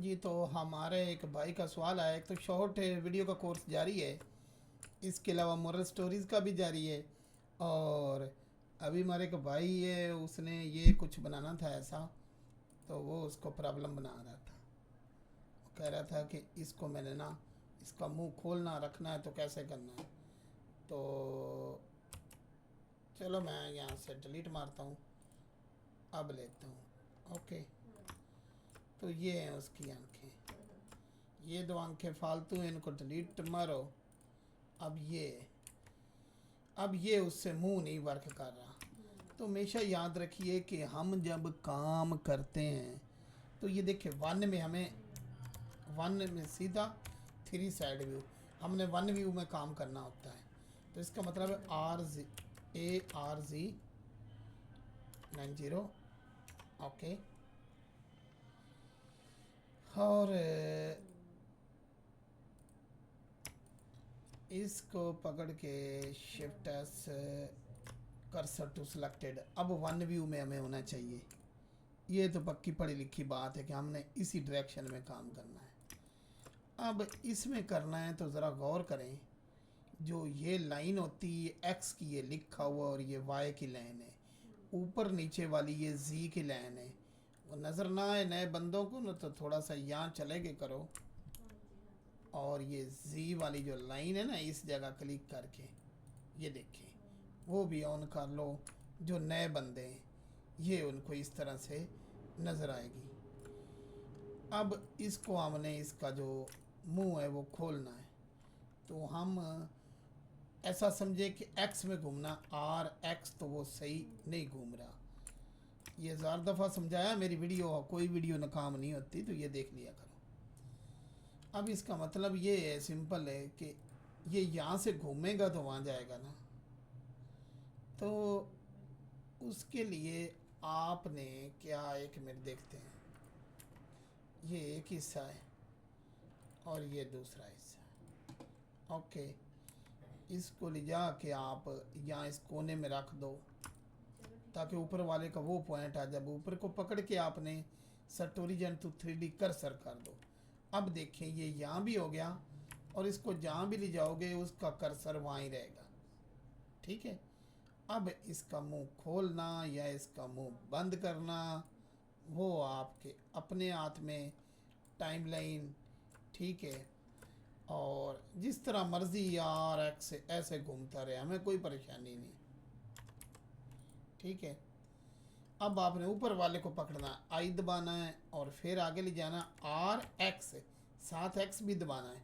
जी, तो हमारे एक भाई का सवाल आया। एक तो शॉर्ट वीडियो का कोर्स जारी है, इसके अलावा मोरल स्टोरीज़ का भी जारी है। और अभी हमारे एक भाई है, उसने ये कुछ बनाना था ऐसा, तो वो उसको प्रॉब्लम बना रहा था। वो कह रहा था कि इसको मैंने ना, इसका मुंह खोलना रखना है तो कैसे करना है। तो चलो मैं यहाँ से डिलीट मारता हूँ, अब लेता हूँ। ओके, तो ये हैं उसकी आंखें, ये दो आंखें फालतू हैं, इनको डिलीट मारो। अब ये उससे मुंह नहीं वर्क कर रहा। तो हमेशा याद रखिए कि हम जब काम करते हैं तो ये देखिए, वन में सीधा, थ्री साइड व्यू, हमने वन व्यू में काम करना होता है। तो इसका मतलब है ARZ90। ओके, और इसको पकड़ के shift S, cursor to selected. अब वन व्यू में हमें होना चाहिए। ये तो पक्की पढ़ी लिखी बात है कि हमने इसी डायरेक्शन में काम करना है। अब इसमें करना है तो ज़रा गौर करें, जो ये लाइन होती है एक्स की, ये लिखा हुआ, और ये वाई की लाइन है। ऊपर नीचे वाली ये जी की लाइन है। वो नज़र ना आए नए बंदों को ना, तो थोड़ा सा यहाँ चले के करो, और ये जी वाली जो लाइन है ना, इस जगह क्लिक करके ये देखें, वो भी ऑन कर लो। जो नए बंदे हैं ये उनको इस तरह से नज़र आएगी। अब इसको हमने, इसका जो मुंह है वो खोलना है। तो हम ऐसा समझे कि एक्स में घूमना, आर एक्स, तो वो सही नहीं घूम रहा। ये 1000 दफ़ा समझाया, मेरी वीडियो, कोई वीडियो नाकाम नहीं होती, तो ये देख लिया करो। अब इसका मतलब ये है, सिंपल है कि ये यहाँ से घूमेगा तो वहाँ जाएगा ना। तो उसके लिए आपने क्या, एक मिनट देखते हैं। ये एक हिस्सा है और ये दूसरा हिस्सा। ओके, इसको ले जा के आप यहाँ इस कोने में रख दो, ताकि ऊपर वाले का वो पॉइंट आ जाए। ऊपर को पकड़ के आपने set origin to 3D cursor कर दो। अब देखें, ये यहाँ भी हो गया, और इसको जहाँ भी ले जाओगे उसका कर्सर वहाँ ही रहेगा। ठीक है। अब इसका मुंह खोलना या इसका मुंह बंद करना, वो आपके अपने हाथ में, टाइमलाइन। ठीक है, और जिस तरह मर्जी यार एक्स ऐसे घूमता रहे, हमें कोई परेशानी नहीं। ठीक है। अब आपने ऊपर वाले को पकड़ना, आई दबाना है, और फिर आगे ले जाना आर एक्स, साथ एक्स भी दबाना है,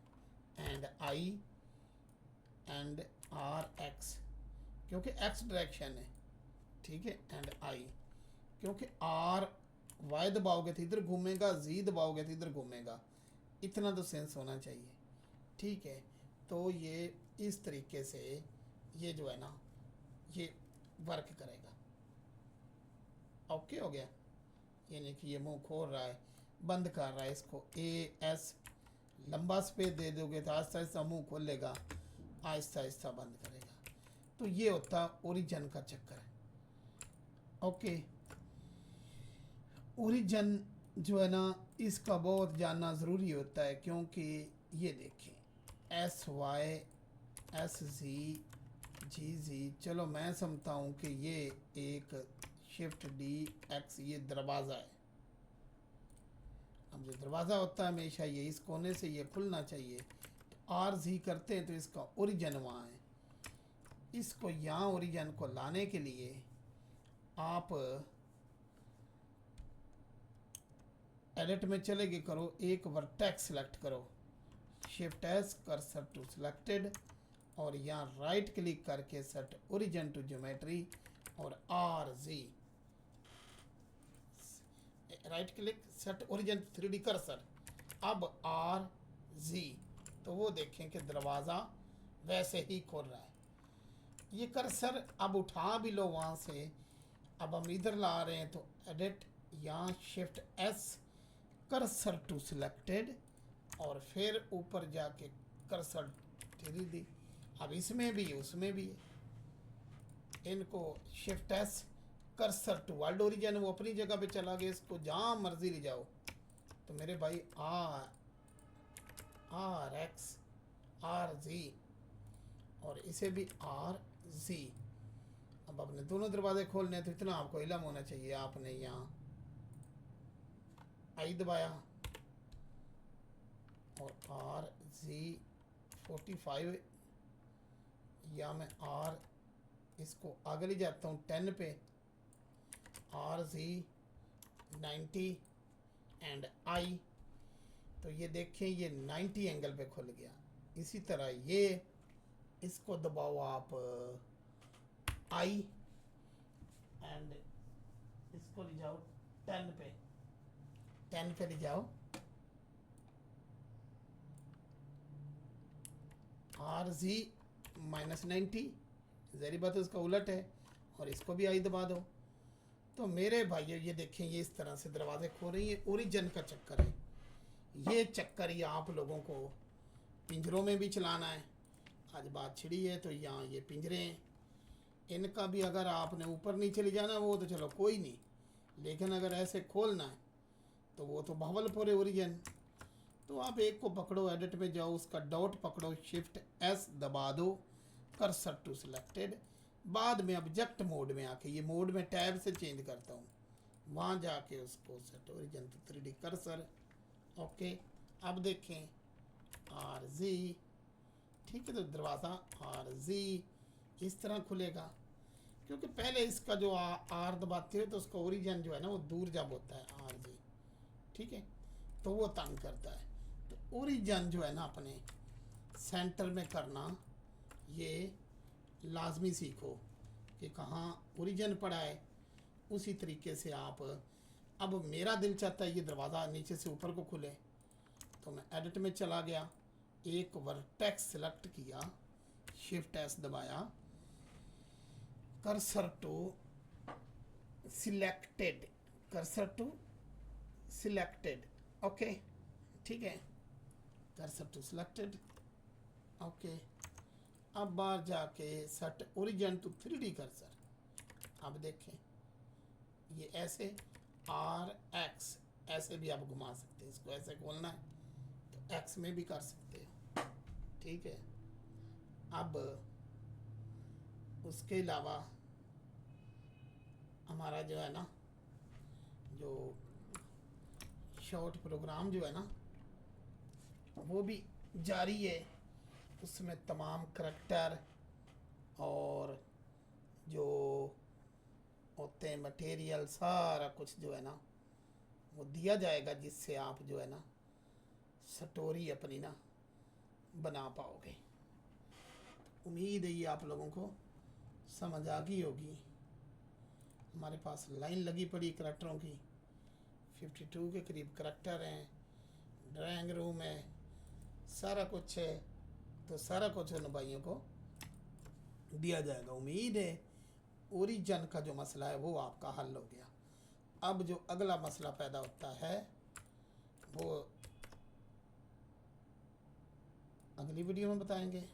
and I and R X, क्योंकि एक्स डायरेक्शन है। ठीक है, एंड आई, क्योंकि आर वाई दबाओगे तो इधर घूमेगा, जी दबाओगे तो इधर घूमेगा। इतना तो सेंस होना चाहिए। ठीक है, तो ये इस तरीके से ये जो है ना, ये वर्क करेगा। ओके हो गया, यानी कि ये मुंह खोल रहा है, बंद कर रहा है। इसको AS लंबा स्पेस दे दोगे तो आहिस्ता आहिस्ता मुंह खोलेगा, आहिस्ता आहिस्ता बंद करेगा। तो ये होता ओरिजिन का चक्कर है। ओके, ओरिजिन जो है ना, इसका बहुत जानना ज़रूरी होता है, क्योंकि ये देखें SY SZ GZ, चलो मैं समझता हूँ कि ये एक शिफ्ट DX, ये दरवाज़ा है। अब जो दरवाज़ा होता है हमेशा ये इस कोने से ये खुलना चाहिए। तो RZ करते हैं तो इसका ओरिजिन वहाँ है। इसको यहाँ ओरिजिन को लाने के लिए आप एडिट में चले गए, करो एक वर्टेक्स सेलेक्ट करो, shift S, cursor to selected, और यहाँ राइट क्लिक करके सेट ओरिजिन टू ज्योमेट्री, और RZ, right click, set origin 3D cursor. अब RZ, तो वो देखें कि दरवाज़ा वैसे ही खोल रहा है। ये कर्सर अब उठा भी लो वहाँ से, अब हम इधर ला रहे हैं, तो एडिट, यहाँ shift S, cursor to selected, और फिर ऊपर जाके कर्सर 3D। अब इसमें भी उसमें भी है। इनको shift S, cursor to world origin, वो अपनी जगह पे चला गया, इसको जहाँ मर्जी ले जाओ। तो मेरे भाई आर एक्स आर जी और इसे भी आर जी। अब आपने दोनों दरवाजे खोलने हैं तो इतना आपको इलम होना चाहिए। आपने यहाँ आई दबाया और आर जी 45, या मैं आर इसको आगे ले जाता हूँ 10 पे, आर जी 90 एंड आई। तो ये देखें ये 90 एंगल पे खुल गया। इसी तरह ये इसको दबाओ आप आई एंड इसको ले जाओ 10 पे, 10 पे ले जाओ, आर जी -90, जहरी बात है उसका उलट है, और इसको भी आई दबा दो। तो मेरे भाइयों ये देखें ये इस तरह से दरवाजे खो रही है। ओरिजिन का चक्कर है ये। चक्कर ये आप लोगों को पिंजरों में भी चलाना है। आज बात छिड़ी है तो यहाँ ये पिंजरे हैं, इनका भी अगर आपने ऊपर नीचे ले जाना वो तो चलो कोई नहीं, लेकिन अगर ऐसे खोलना है तो वो तो भावलपुर है ओरिजिन। तो आप एक को पकड़ो, एडिट में जाओ, उसका डॉट पकड़ो, शिफ्ट एस दबा दो, कर्सर टू सिलेक्टेड। बाद में ऑब्जेक्ट मोड में आके, ये मोड में टैब से चेंज करता हूँ, वहाँ जाके उसको set origin to 3D cursor. Okay अब देखें आर जी, ठीक है। तो दरवाज़ा आर जी इस तरह खुलेगा, क्योंकि पहले इसका जो आर दबाते हो तो उसका ओरिजिन जो है ना वो दूर जब होता है आर जी, ठीक है, तो वो तंग करता है। तो ओरिजिन जो है ना अपने सेंटर में करना ये लाजमी सीखो कि कहाँ ओरिजिन पड़ा है। उसी तरीके से आप, अब मेरा दिल चाहता है ये दरवाज़ा नीचे से ऊपर को खुले, तो मैं एडिट में चला गया, एक वर्टेक्स सेलेक्ट किया, शिफ्ट एस दबाया, cursor to selected, cursor to selected. Okay ठीक है, कर्सर टू सिलेक्टेड। ओके अब बाहर जाके set origin to 3D cursor. अब देखें ये ऐसे आर एक्स ऐसे भी आप घुमा सकते हैं, इसको ऐसे खोलना है तो एक्स में भी कर सकते हो, ठीक है। अब उसके अलावा हमारा जो है ना जो शॉर्ट प्रोग्राम जो है ना वो भी जारी है, उसमें तमाम करैक्टर और जो होते हैं मटेरियल सारा कुछ जो है ना वो दिया जाएगा, जिससे आप जो है ना स्टोरी अपनी ना बना पाओगे। उम्मीद है ये आप लोगों को समझ आ गई होगी। हमारे पास लाइन लगी पड़ी करैक्टरों की, 52 के करीब करैक्टर हैं, ड्राइंग रूम है, सारा कुछ है। तो सारा कुछ उन भाइयों को दिया जाएगा। उम्मीद है ओरिजिन का जो मसला है वो आपका हल हो गया। अब जो अगला मसला पैदा होता है वो अगली वीडियो में बताएंगे।